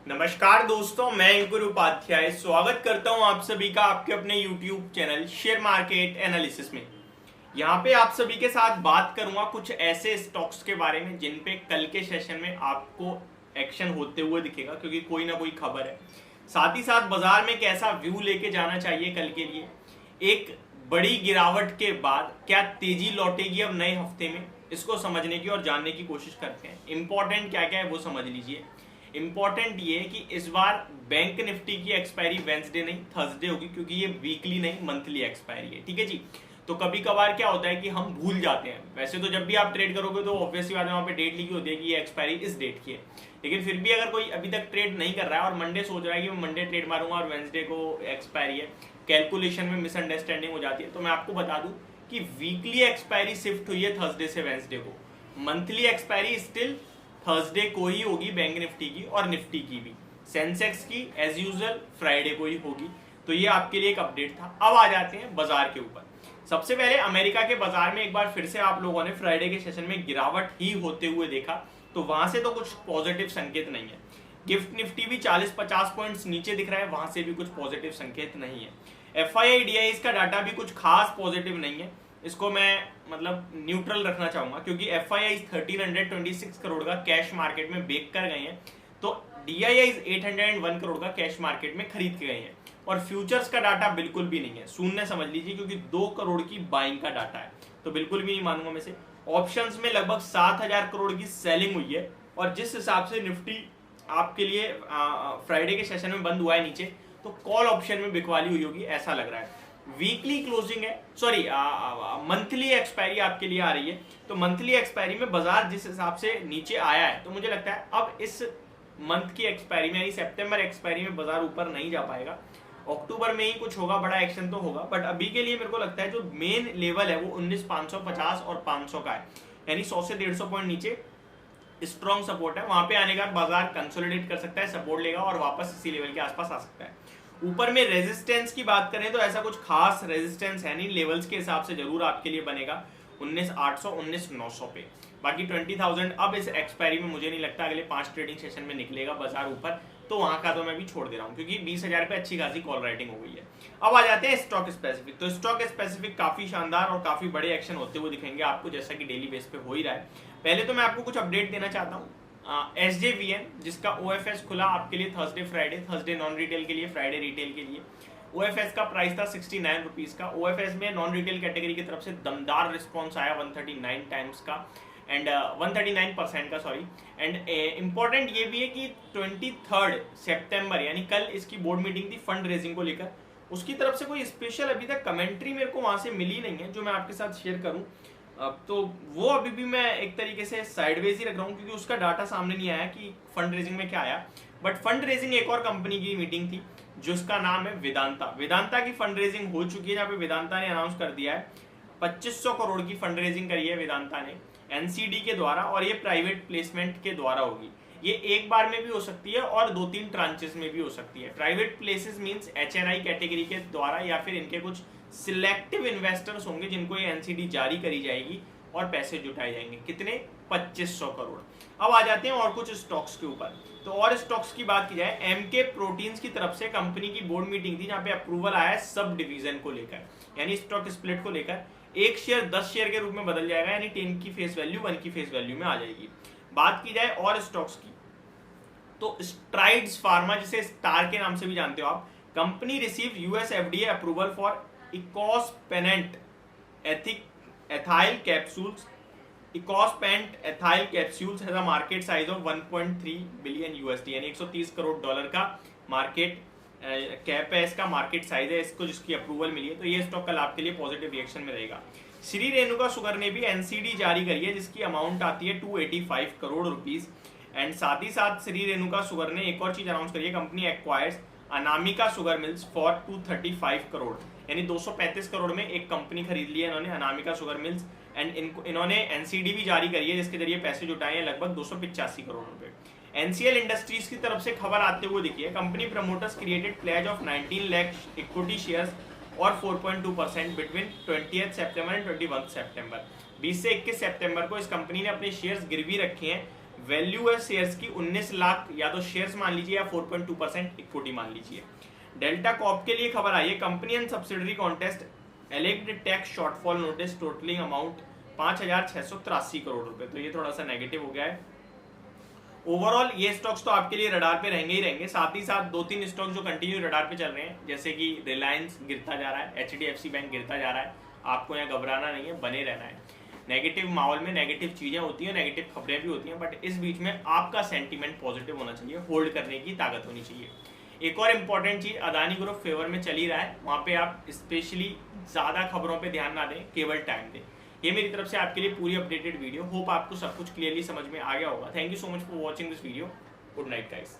नमस्कार दोस्तों, मैं अंकुर उपाध्याय स्वागत करता हूं आप सभी का आपके अपने YouTube channel share market analysis में। यहां पे आप सभी के साथ बात करूंगा कुछ ऐसे स्टॉक्स के बारे में जिन पे कल के सेशन में आपको एक्शन होते हुए दिखेगा, क्योंकि कोई ना कोई खबर है। साथ ही साथ बाजार में कैसा व्यू लेके जाना चाहिए कल के लिए, एक बड़ी गिरावट के बाद क्या तेजी लौटेगी अब नए हफ्ते में, इसको समझने की और जानने की कोशिश करते हैं। इंपॉर्टेंट क्या क्या है वो समझ लीजिए। इंपॉर्टेंट ये है कि इस बार बैंक निफ्टी की एक्सपायरी वेंसडे नहीं थर्सडे होगी, क्योंकि ये वीकली नहीं मंथली एक्सपायरी है। ठीक है जी। तो कभी कभार क्या होता है कि हम भूल जाते हैं। वैसे तो जब भी आप ट्रेड करोगे तो ऑब्वियसली बात है वहां पे डेट लिखी होती है कि ये एक्सपायरी इस डेट की है, लेकिन फिर भी अगर कोई अभी तक ट्रेड नहीं कर रहा है और मंडे सोच रहा है कि मैं मंडे ट्रेड मारूंगा और वेंसडे को एक्सपायरी है, कैलकुलेशन में मिसअंडरस्टैंडिंग हो जाती है। तो मैं आपको बता दूं कि वीकली एक्सपायरी शिफ्ट हुई है थर्सडे से वेंसडे को, मंथली एक्सपायरी स्टिल थर्सडे को ही होगी बैंक निफ्टी की और निफ्टी की भी। सेंसेक्स की एज यूजुअल फ्राइडे को ही होगी। तो ये आपके लिए एक अपडेट था। अब आ जाते हैं बाजार के ऊपर। सबसे पहले अमेरिका के बाजार में एक बार फिर से आप लोगों ने फ्राइडे के सेशन में गिरावट ही होते हुए देखा, तो वहां से तो कुछ पॉजिटिव संकेत नहीं है। गिफ्ट निफ्टी भी 40-50 पॉइंट्स नीचे दिख रहा है, वहां से भी कुछ पॉजिटिव संकेत नहीं है। एफआईआई डीआईएस का डाटा भी कुछ खास पॉजिटिव नहीं है, इसको मैं मतलब न्यूट्रल रखना चाहूंगा, क्योंकि एफआईआई 1326 करोड़ का कैश मार्केट में बेच कर गए हैं, तो डीआईआई 801 करोड़ का कैश मार्केट में खरीद के गए हैं। और फ्यूचर्स का डाटा बिल्कुल भी नहीं है, शून्य समझ लीजिए, क्योंकि 2 करोड़ की बाइंग का डाटा है, तो बिल्कुल भी नहीं मानूंगा मैं से। ऑप्शंस में लगभग 7000 करोड़ की सेलिंग हुई है, और जिस हिसाब से निफ्टी आपके लिए फ्राइडे के सेशन में बंद हुआ है नीचे, तो कॉल ऑप्शन में बिकवाली हुई होगी ऐसा लग रहा है। वीकली क्लोजिंग है, सॉरी मंथली एक्सपायरी आपके लिए आ रही है, तो मंथली एक्सपायरी में बाजार जिस हिसाब से नीचे आया है, तो मुझे लगता है अब इस मंथ की एक्सपायरी में यानी सितंबर एक्सपायरी में बाजार ऊपर नहीं जा पाएगा। अक्टूबर में ही कुछ होगा, बड़ा एक्शन तो होगा, बट अभी के लिए मेरे को लगता है जो मेन लेवल है वो 19,550 और 500 का है, यानी 100 से 150 पॉइंट नीचे स्ट्रॉन्ग सपोर्ट है। वहां पे आने का बाजार कंसोलिडेट कर सकता है, सपोर्ट लेगा और वापस इसी लेवल के आसपास आ सकता है। ऊपर में रेजिस्टेंस की बात करें तो ऐसा कुछ खास रेजिस्टेंस है नहीं, लेवल्स के हिसाब से जरूर आपके लिए बनेगा 19,800 19,900 पे। बाकी 20,000 अब इस एक्सपायरी में मुझे नहीं लगता अगले 5 ट्रेडिंग सेशन में निकलेगा बाजार ऊपर, तो वहां का तो मैं भी छोड़ दे रहा हूं, क्योंकि 20,000 पे अच्छी खासी कॉल राइटिंग हो गई है। अब आ जाते हैं स्टॉक स्पेसिफिक। तो स्टॉक स्पेसिफिक काफी शानदार और काफी बड़े एक्शन होते हुए दिखेंगे आपको, जैसा कि डेली बेस पे हो ही रहा है। पहले तो मैं आपको कुछ अपडेट देना चाहता हूँ। SJVN जिसका OFS खुला आपके लिए Thursday Friday, Thursday non retail के लिए, फ्राइडे रिटेल के लिए। OFS का प्राइस था 69 रुपीज का। OFS में नॉन रिटेल कैटेगरी की तरफ से दमदार रिस्पॉन्स आया 139 टाइम्स का एंड 139% का, सॉरी। एंड इंपॉर्टेंट ये भी है कि 23 सितंबर यानी कल इसकी बोर्ड मीटिंग थी फंड रेजिंग को लेकर, उसकी तरफ से कोई स्पेशल अभी तक कमेंट्री मेरे को वहां से मिली नहीं है जो मैं आपके साथ शेयर करूं। तो वो अभी भी मैं एक तरीके से साइडवेज ही रख रहा हूँ, क्योंकि उसका डाटा सामने नहीं आया कि फंड रेजिंग में क्या आया। बट फंड रेजिंग एक और कंपनी की मीटिंग थी जिसका नाम है वेदांता। वेदांता की फंड रेजिंग हो चुकी है, जहाँ पे वेदांता ने अनाउंस कर दिया है 2500 करोड़ की फंड रेजिंग करी है वेदांता ने एनसीडी के द्वारा, और ये प्राइवेट प्लेसमेंट के द्वारा होगी। ये एक बार में भी हो सकती है और 2-3 ट्रांचेस में भी हो सकती है। Private places means HNI category के द्वारा, या फिर इनके कुछ सिलेक्टिव इन्वेस्टर्स होंगे जिनको ये एनसीडी जारी करी जाएगी और पैसे जुटाए जाएंगे। कितने? 2500 करोड़। अब आ जाते हैं और कुछ स्टॉक्स के ऊपर। तो और स्टॉक्स की बात की जाए, MK प्रोटीन्स की तरफ से कंपनी की बोर्ड मीटिंग थी, जहां पे अप्रूवल आया है सब डिवीजन को लेकर, यानी स्टॉक स्प्लिट को लेकर। एक शेयर 10 शेयर के रूप में बदल जाएगा, यानी 10 की फेस वैल्यू 1 की फेस वैल्यू में आ जाएगी। बात की जाए और स्टॉक्स की, तो स्ट्राइड्स फार्मा, जिसे स्टार के नाम से भी जानते हो आप, company receive US FDA approval for Ecospent ethyl capsules. Ecospent ethyl capsules has a market size of 1.3 billion USD, यानी 130 करोड़ डॉलर का मार्केट कैप है, इसका मार्केट साइज है इसको, जिसकी अप्रूवल मिली है। तो ये स्टॉक कल आपके लिए पॉजिटिव रिएक्शन में रहेगा। श्री रेणुका शुगर ने भी एनसीडी जारी करी है, जिसकी अमाउंट आती है 285 करोड़ रुपीज। एंड साथ ही साथ श्री रेणुका शुगर ने एक और चीज अनाउंस करी है, company acquires Anamika sugar mills for 235 crore, यानी 235 करोड़ में एक कंपनी खरीद ली है इन्होंने, अनामिका शुगर मिल्स। एंड इन्होंने एनसीडी भी जारी करी है, जिसके जरिए पैसे जुटाए हैं लगभग 285 करोड़ रुपए। एनसीएल इंडस्ट्रीज की तरफ से खबर आते हुए दिखी है, company promoters created pledge of 19 lakh equity shares और 4.2% बिटवीन 20 सितंबर एंड 21 सितंबर। 20 से 21 सितंबर को इस कंपनी ने अपने शेयर्स गिरवी रखे हैं वैल्यू है शेयर्स की 19 लाख, या तो शेयर्स मान लीजिए या 4.2% इक्विटी मान लीजिए। डेल्टा कॉर्प के लिए खबर आई है, company and subsidiary contest alleged tax shortfall notice totalling amount 5,683 crore रुपए। तो ये थोड़ा सा नेगेटिव हो गया है। ओवरऑल ये स्टॉक्स तो आपके लिए रडार पे रहेंगे ही रहेंगे, साथ ही साथ 2-3 स्टॉक जो कंटिन्यू रडार पे चल रहे हैं, जैसे कि रिलायंस गिरता जा रहा है, HDFC बैंक गिरता जा रहा है। आपको यहाँ घबराना नहीं है, बने रहना है। नेगेटिव माहौल में नेगेटिव चीजें होती हैं, नेगेटिव खबरें भी होती हैं, बट इस बीच में आपका सेंटीमेंट पॉजिटिव होना चाहिए, होल्ड करने की ताकत होनी चाहिए। एक और इम्पॉर्टेंट चीज, अदानी ग्रुप फेवर में चल ही रहा है, वहां पे आप स्पेशली ज्यादा खबरों पे ध्यान ना दें, केवल टाइम दें। ये मेरी तरफ से आपके लिए पूरी अपडेटेड वीडियो, होप आपको सब कुछ क्लियरली समझ में आ गया होगा। Thank you so much for watching this video. Good night guys.